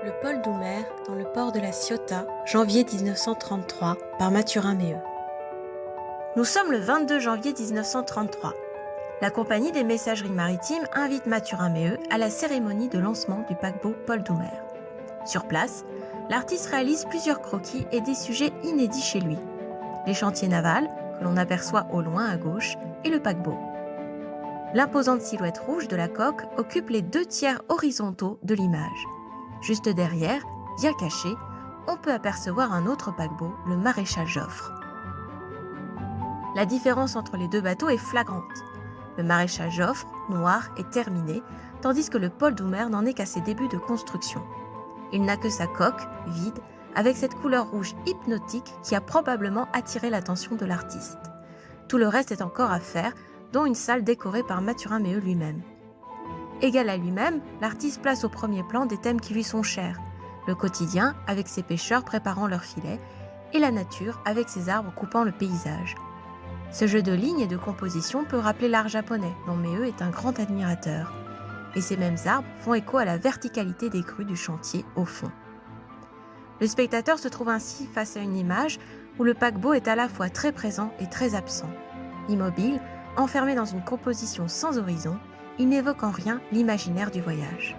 Le Paul Doumer, dans le port de la Ciotat, janvier 1933, par Mathurin Méheut. Nous sommes le 22 janvier 1933. La compagnie des messageries maritimes invite Mathurin Méheut à la cérémonie de lancement du paquebot Paul Doumer. Sur place, l'artiste réalise plusieurs croquis et des sujets inédits chez lui. Les chantiers navals, que l'on aperçoit au loin à gauche, et le paquebot. L'imposante silhouette rouge de la coque occupe les 2/3 horizontaux de l'image. Juste derrière, bien caché, on peut apercevoir un autre paquebot, le maréchal Joffre. La différence entre les deux bateaux est flagrante. Le maréchal Joffre, noir, est terminé, tandis que le Paul Doumer n'en est qu'à ses débuts de construction. Il n'a que sa coque, vide, avec cette couleur rouge hypnotique qui a probablement attiré l'attention de l'artiste. Tout le reste est encore à faire, dont une salle décorée par Mathurin Méheut lui-même. Égal à lui-même, l'artiste place au premier plan des thèmes qui lui sont chers. Le quotidien, avec ses pêcheurs préparant leurs filets, et la nature, avec ses arbres coupant le paysage. Ce jeu de lignes et de composition peut rappeler l'art japonais, dont Méheut est un grand admirateur. Et ces mêmes arbres font écho à la verticalité des crues du chantier au fond. Le spectateur se trouve ainsi face à une image où le paquebot est à la fois très présent et très absent. Immobile, enfermé dans une composition sans horizon, il n'évoque en rien l'imaginaire du voyage.